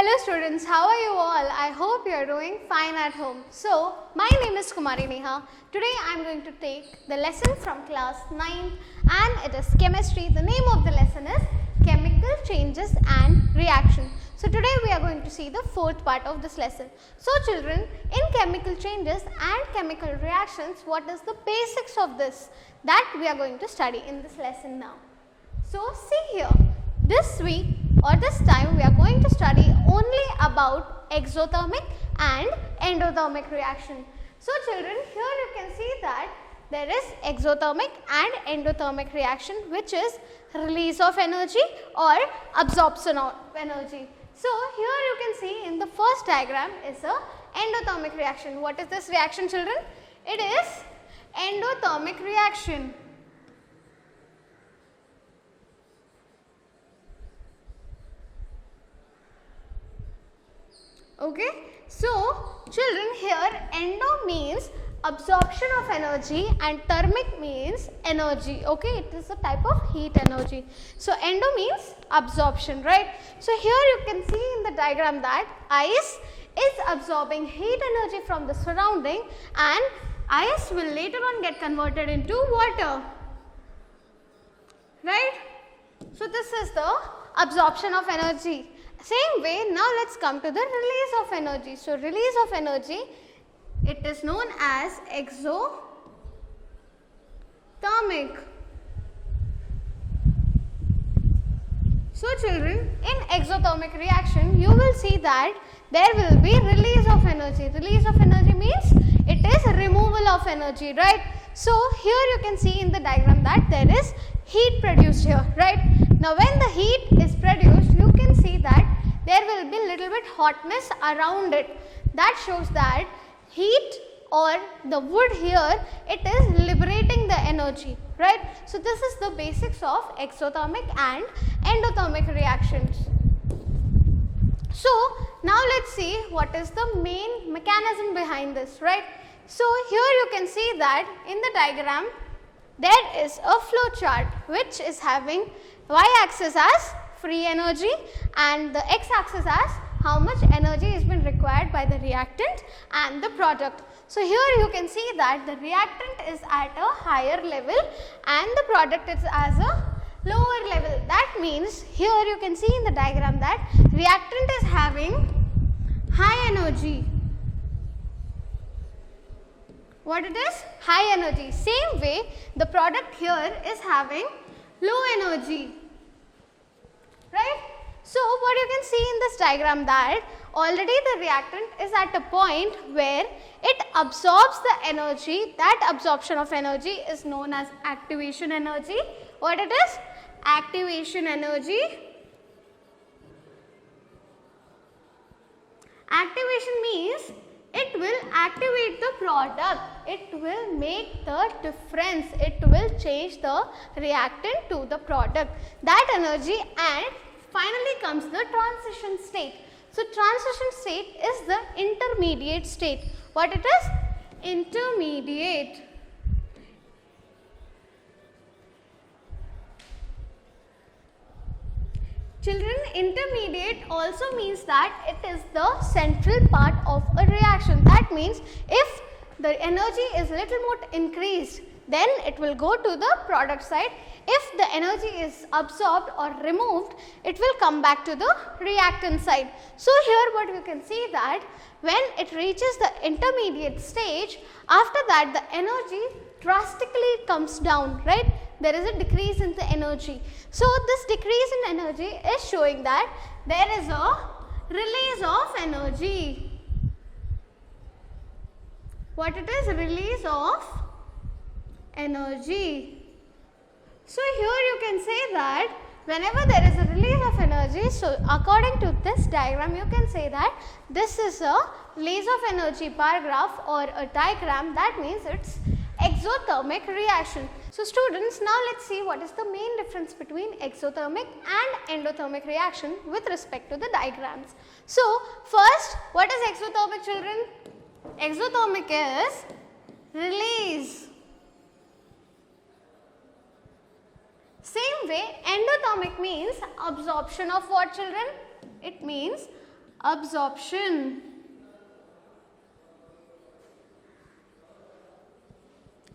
Hello students, how are you all? I hope you are doing fine at home. So, my name is Kumari Neha. Today I am going to take the lesson from class 9 and it is chemistry. The name of the lesson is chemical changes and reaction. So, today we are going to see the fourth part of this lesson. So, children, in chemical changes and chemical reactions, what is the basics of this? That we are going to study in this lesson now. So, see here, this week or this time we are going to study only about exothermic and endothermic reaction. So, children, here you can see that there is exothermic and endothermic reaction, which is release of energy or absorption of energy. So, here you can see in the first diagram is a endothermic reaction. What is this reaction, children? It is endothermic reaction. Okay, so children, here endo means absorption of energy and thermic means energy. Okay, it is a type of heat energy. So endo means absorption, right? So here you can see in the diagram that ice is absorbing heat energy from the surrounding and ice will later on get converted into water, right? So this is the absorption of energy. Same way, now let's come to the release of energy. So, release of energy, it is known as exothermic. So, children, in exothermic reaction, you will see that there will be release of energy. Release of energy means it is removal of energy, right? So, here you can see in the diagram that there is heat produced here, right? Now, when the heat is produced, you can see that there will be little bit hotness around it. That shows that heat or the wood here, it is liberating the energy, right? So, this is the basics of exothermic and endothermic reactions. So, now let's see what is the main mechanism behind this, right? So, here you can see that in the diagram, there is a flow chart which is having y-axis as free energy and the x-axis as how much energy is been required by the reactant and the product. So, here you can see that the reactant is at a higher level and the product is as a lower level. That means here you can see in the diagram that reactant is having high energy. What it is? High energy. Same way, the product here is having low energy, right? So, what you can see in this diagram that already the reactant is at a point where it absorbs the energy. That absorption of energy is known as activation energy. What it is? Activation energy. Activation means it will activate the product, it will make the difference, it will change the reactant to the product, that energy, and finally comes the transition state. So, transition state is the intermediate state. What it is? Intermediate. Children, intermediate also means that it is the central part of a reaction. That means if the energy is little more increased, then it will go to the product side. If the energy is absorbed or removed, it will come back to the reactant side. So, here what you can see that when it reaches the intermediate stage, after that the energy drastically comes down, right? There is a decrease in the energy. So, this decrease in energy is showing that there is a release of energy. What it is? Release of energy. So, here you can say that whenever there is a release of energy, so according to this diagram, you can say that this is a release of energy bar graph or a diagram. That means it's exothermic reaction. So, students, now let's see what is the main difference between exothermic and endothermic reaction with respect to the diagrams. So, first, what is exothermic, children? Exothermic is release. Same way, endothermic means absorption of what, children? It means absorption.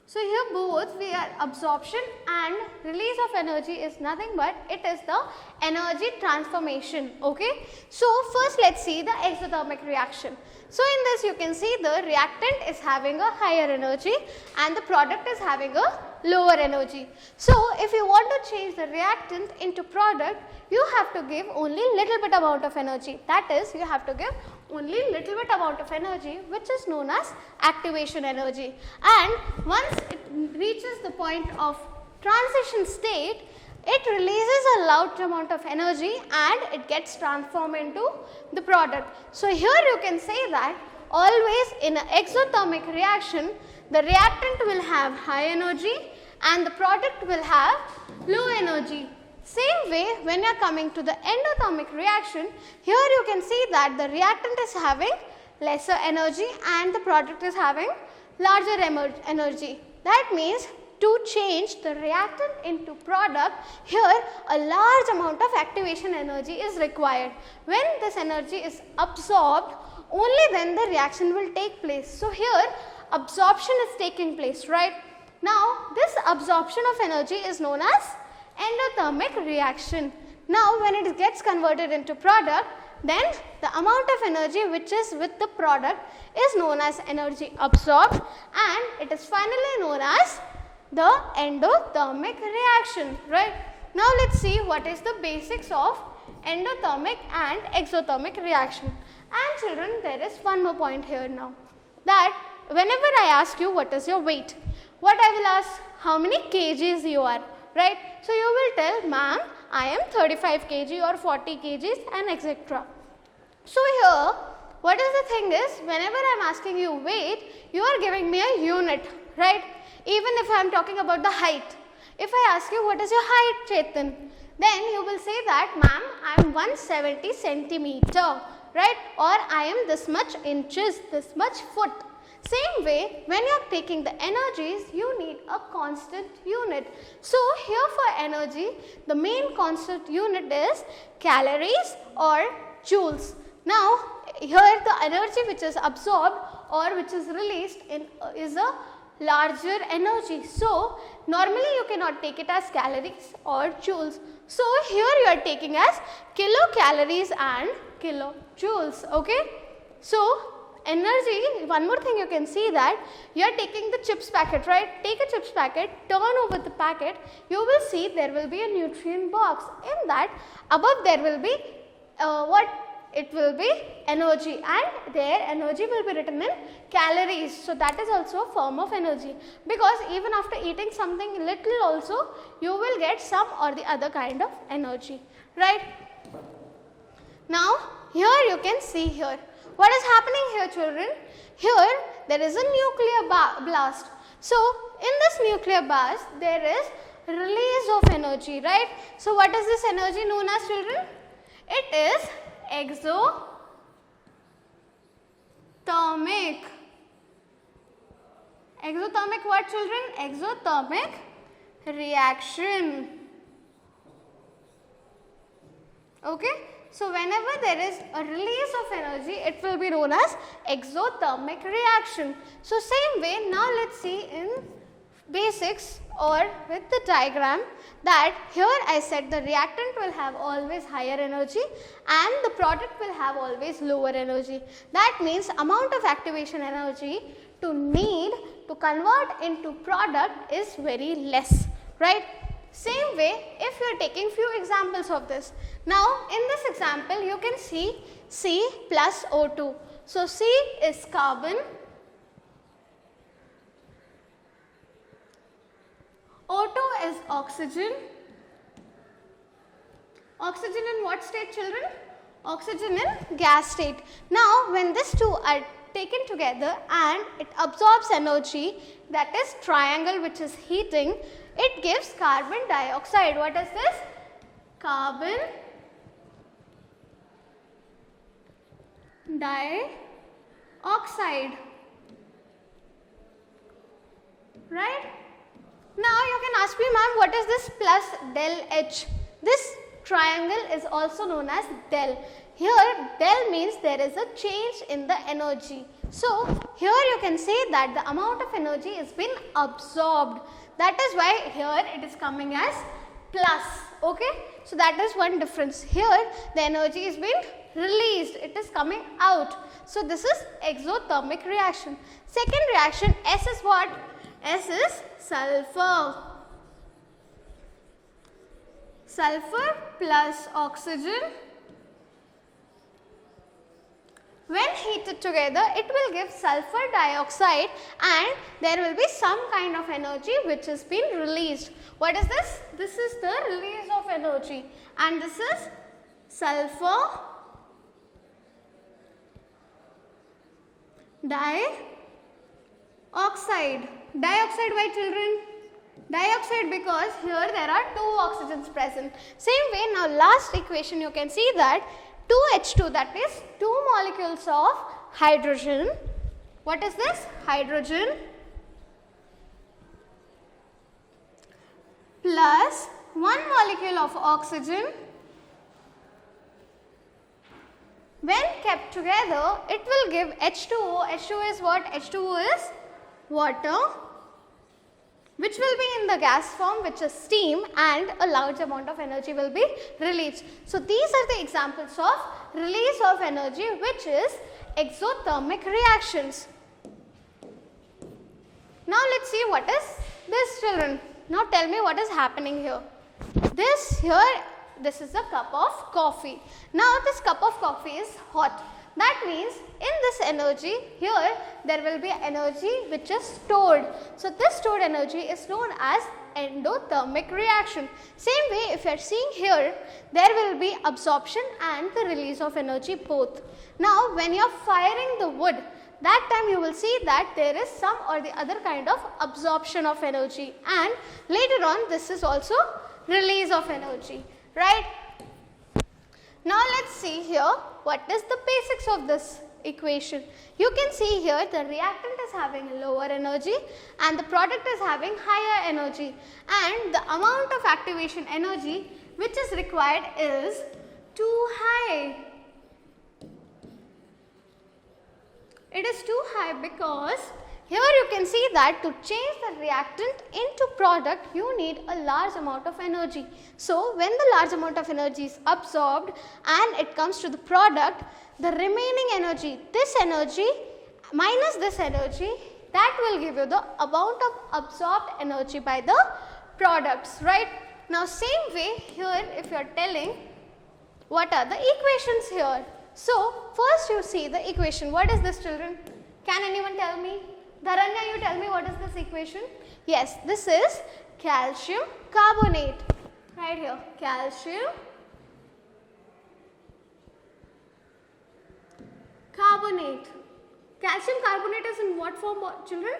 So here both we are absorption and release of energy is nothing but it is the energy transformation. Okay. So first let's see the exothermic reaction. So in this you can see the reactant is having a higher energy and the product is having a lower energy. So if you want to change the reactant into product, you have to give only little bit amount of energy. That is, you have to give only little bit amount of energy, which is known as activation energy. And once it reaches the point of transition state, it releases a large amount of energy and it gets transformed into the product. So here you can say that always in an exothermic reaction, the reactant will have high energy and the product will have low energy. Same way, when you are coming to the endothermic reaction, here you can see that the reactant is having lesser energy and the product is having larger energy. That means to change the reactant into product, here a large amount of activation energy is required. When this energy is absorbed, only then the reaction will take place. So here absorption is taking place, right? Now this absorption of energy is known as endothermic reaction. Now when it gets converted into product, then the amount of energy which is with the product is known as energy absorbed and it is finally known as the endothermic reaction, right? Now let's see what is the basics of endothermic and exothermic reaction. And children, there is one more point here now, that whenever I ask you what is your weight, what I will ask, how many kgs you are, right? So you will tell, ma'am, I am 35 kg or 40 kgs and etc. So here what is the thing is, whenever I am asking you weight, you are giving me a unit, right? Even if I am talking about the height, if I ask you what is your height, Chetan, then you will say that, ma'am, I am 170 centimeter, right? Or I am this much inches, this much foot. Same way, when you are taking the energies, you need a constant unit. So here for energy, the main constant unit is calories or joules. Now here the energy which is absorbed or which is released is a larger energy. So normally you cannot take it as calories or joules. So here you are taking as kilocalories and kilojoules. Okay. So energy, one more thing you can see that you are taking the chips packet, right? Take a chips packet, turn over the packet, you will see there will be a nutrient box. In that above there will be it will be energy and their energy will be written in calories. So that is also a form of energy, because even after eating something little also you will get some or the other kind of energy, right? Now here you can see here. What is happening here, children? Here there is a nuclear blast. So in this nuclear blast there is release of energy, right? So what is this energy known as, children? It is exothermic. Exothermic what, children? Exothermic reaction. Okay. So whenever there is a release of energy, it will be known as exothermic reaction. So same way, now let's see in basics or with the diagram that here I said the reactant will have always higher energy and the product will have always lower energy. That means amount of activation energy to need to convert into product is very less, right? Same way, if you are taking few examples of this. Now in this example you can see C plus O2. So C is carbon, O2 is oxygen. Oxygen in what state, children? Oxygen in gas state. Now when these two are taken together and it absorbs energy, that is triangle which is heating, it gives carbon dioxide. What is this? Carbon dioxide, right? Now you can ask me, ma'am, what is this plus del H? This triangle is also known as del. Here del means there is a change in the energy. So here you can say that the amount of energy has been absorbed. That is why here it is coming as plus. Okay. So that is one difference. Here the energy is being released. It is coming out. So this is exothermic reaction. Second reaction, S is what? S is sulfur. Sulfur plus oxygen. When heated together, it will give sulfur dioxide and there will be some kind of energy which has been released. What is this? This is the release of energy and this is sulfur dioxide. Dioxide, why children? Dioxide because here there are two oxygens present. Same way, now last equation you can see that 2H2, that is two molecules of hydrogen. What is this? Hydrogen plus one molecule of oxygen. When kept together, it will give H2O. H2O is what? H2O is water, which will be in the gas form, which is steam, and a large amount of energy will be released. So these are the examples of release of energy, which is exothermic reactions. Now let's see what is this, children. Now tell me what is happening here. This is a cup of coffee. Now this cup of coffee is hot. That means in this energy, here there will be energy which is stored. So this stored energy is known as endothermic reaction. Same way, if you are seeing here, there will be absorption and the release of energy both. Now when you are firing the wood, that time you will see that there is some or the other kind of absorption of energy, and later on this is also release of energy, right? Now let's see here what is the basics of this equation. You can see here the reactant is having lower energy and the product is having higher energy, and the amount of activation energy which is required is too high. It is too high because here you can see that to change the reactant into product, you need a large amount of energy. So when the large amount of energy is absorbed and it comes to the product, the remaining energy, this energy minus this energy, that will give you the amount of absorbed energy by the products, right? Now same way here, if you are telling what are the equations here. So first you see the equation. What is this, children? Can anyone tell me? Dharanya, you tell me what is this equation? Yes, this is calcium carbonate. Right here, calcium carbonate. Calcium carbonate is in what form, children?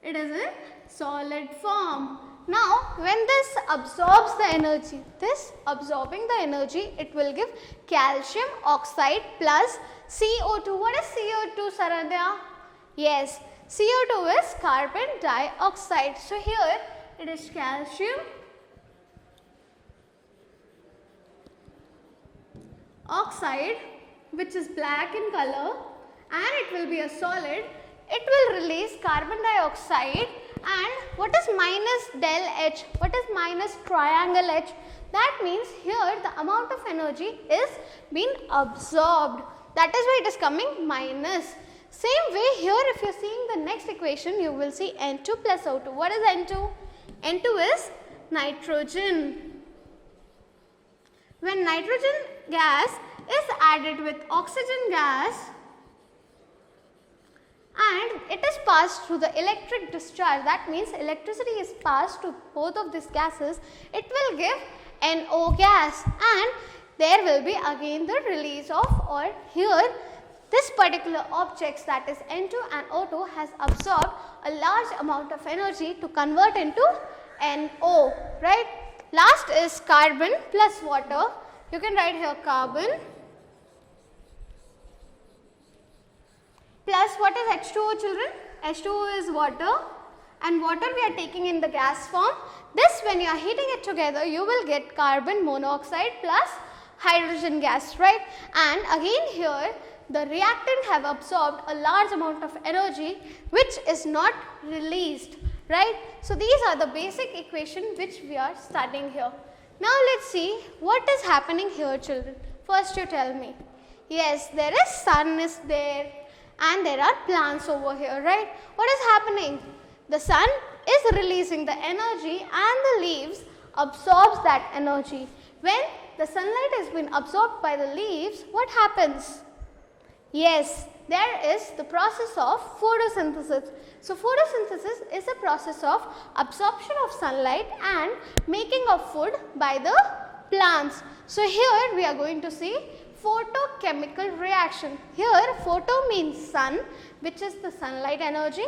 It is in solid form. Now, when this absorbs the energy, this absorbing the energy, it will give calcium oxide plus CO2. What is CO2, Saradhya? Yes, CO2 is carbon dioxide. So here it is calcium oxide, which is black in color, and it will be a solid. It will release carbon dioxide. And what is minus del H? What is minus triangle H? That means here the amount of energy is being absorbed. That is why it is coming minus. Same way here, if you are seeing the next equation, you will see N2 plus O2. What is N2? N2 is nitrogen. When nitrogen gas is added with oxygen gas and it is passed through the electric discharge, that means electricity is passed to both of these gases, it will give NO gas, and there will be again the release of, or here this particular objects, that is N2 and O2, has absorbed a large amount of energy to convert into NO, right? Last is carbon plus water. You can write here carbon plus what is H2O, children? H2O is water, and water we are taking in the gas form. This, when you are heating it together, you will get carbon monoxide plus hydrogen gas, right? And again here the reactant have absorbed a large amount of energy which is not released, right? So these are the basic equation which we are studying here. Now let's see what is happening here, children. First you tell me. Yes, there is sun is there and there are plants over here, right? What is happening? The sun is releasing the energy and the leaves absorbs that energy. When the sunlight has been absorbed by the leaves, what happens? Yes, there is the process of photosynthesis. So photosynthesis is a process of absorption of sunlight and making of food by the plants. So here we are going to see photochemical reaction. Here photo means sun, which is the sunlight energy,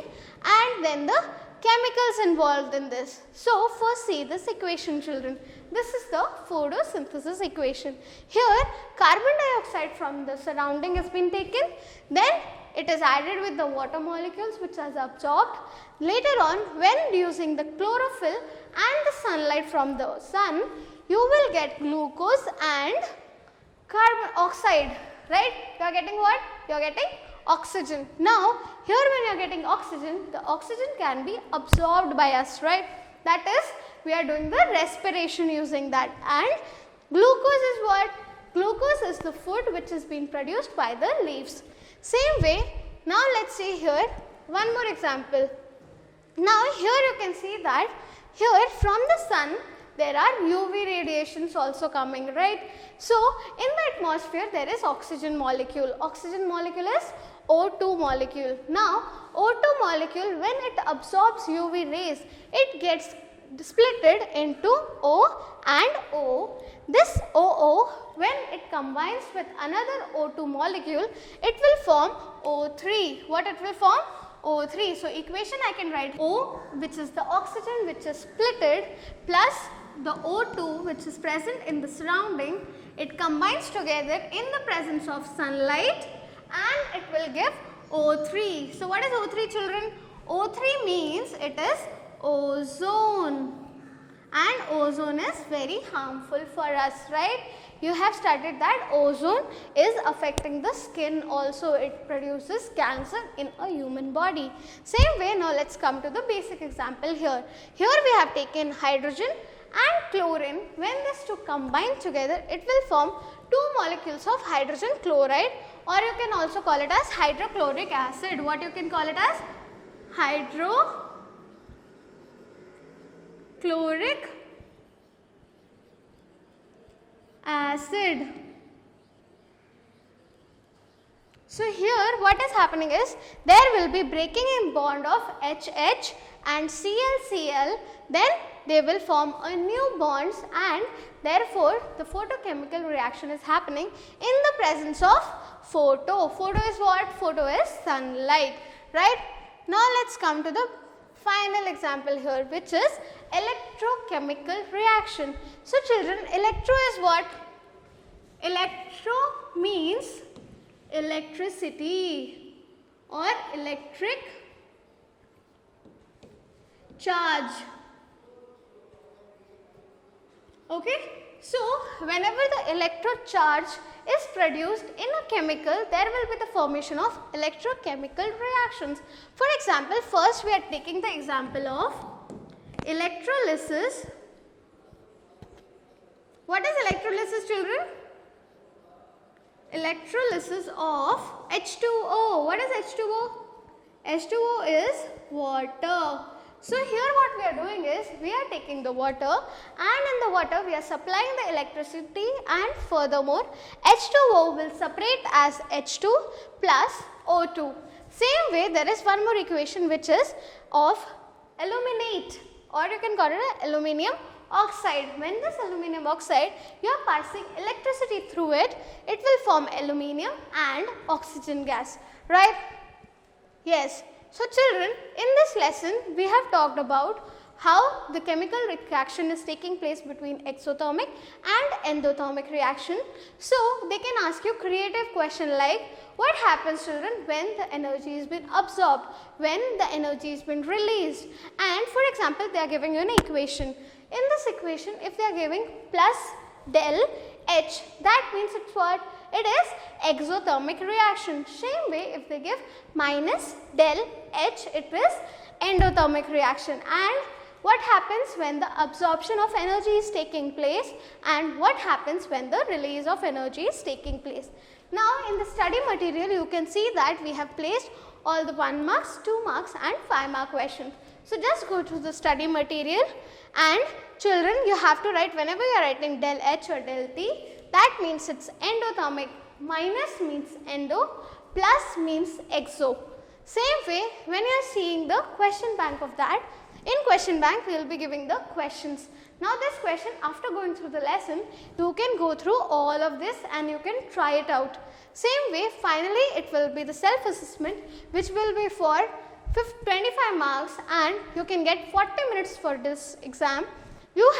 and then the chemicals involved in this. So first see this equation, children. This is the photosynthesis equation. Here carbon dioxide from the surrounding has been taken, then it is added with the water molecules which is absorbed. Later on, when using the chlorophyll and the sunlight from the sun, you will get glucose and carbon oxide, right? You are getting what? You are getting oxygen. Now here when you are getting oxygen, the oxygen can be absorbed by us, right? That is, we are doing the respiration using that. And glucose is what? Glucose is the food which is being produced by the leaves. Same way, now let's see here one more example. Now here you can see that here from the sun there are UV radiations also coming, right? So in the atmosphere there is oxygen molecule. Oxygen molecule is O2 molecule. Now O2 molecule, when it absorbs UV rays, it gets splitted into O and O. This OO, when it combines with another O2 molecule, it will form O3. What it will form? O3. So equation I can write O, which is the oxygen which is splitted, plus the O2 which is present in the surrounding. It combines together in the presence of sunlight and it will give O3. So what is O3, children? O3 means it is ozone, and ozone is very harmful for us, right? You have studied that ozone is affecting the skin also. It produces cancer in a human body. Same way, now let's come to the basic example here. Here we have taken hydrogen and chlorine. When these two combine together, it will form two molecules of hydrogen chloride, or you can also call it as hydrochloric acid. What you can call it as? Hydrochloric acid. So here what is happening is there will be breaking in bond of HH and ClCl, then they will form a new bonds, and therefore the photochemical reaction is happening in the presence of photo. Photo is what? Photo is sunlight, right? Now let's come to the final example here, which is electrochemical reaction. So children, electro is what? Electro means electricity or electric charge. Okay, so whenever the electro charge is produced in a chemical, there will be the formation of electrochemical reactions. For example, first we are taking the example of electrolysis. What is electrolysis, children? Electrolysis of H2O. What is H2O? H2O is water. So here what we are doing is we are taking the water, and in the water we are supplying the electricity, and furthermore H2O will separate as H2 plus O2. Same way there is one more equation which is of aluminate, or you can call it aluminium oxide. When this aluminium oxide you are passing electricity through it, it will form aluminium and oxygen gas, right? Yes. So children, in this lesson we have talked about how the chemical reaction is taking place between exothermic and endothermic reaction. So they can ask you creative question like, what happens, children, when the energy has been absorbed, when the energy has been released? And for example, they are giving you an equation. In this equation, if they are giving plus del H. That means it's what? It is exothermic reaction. Same way, if they give minus del H, it is endothermic reaction. And what happens when the absorption of energy is taking place and what happens when the release of energy is taking place. Now, in the study material, you can see that we have placed all the 1 marks, 2 marks and 5 mark questions. So, just go to the study material, and children, you have to write whenever you are writing del H or del T, that means it's endothermic. Minus means endo, plus means exo. Same way, when you are seeing the question bank of that, in question bank we will be giving the questions. Now this question, after going through the lesson, you can go through all of this and you can try it out. Same way, finally it will be the self-assessment, which will be for 25 marks, and you can get 40 minutes for this exam. You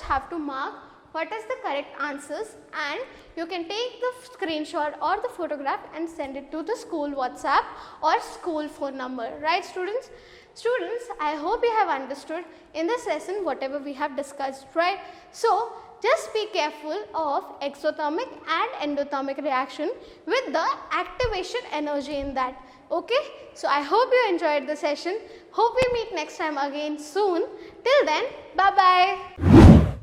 have to mark what is the correct answers, and you can take the screenshot or the photograph and send it to the school WhatsApp or school phone number. Right, students? Students, I hope you have understood in this lesson whatever we have discussed, right? So, just be careful of exothermic and endothermic reaction with the activation energy in that. Okay? So, I hope you enjoyed the session. Hope we meet next time again soon. Till then, bye-bye.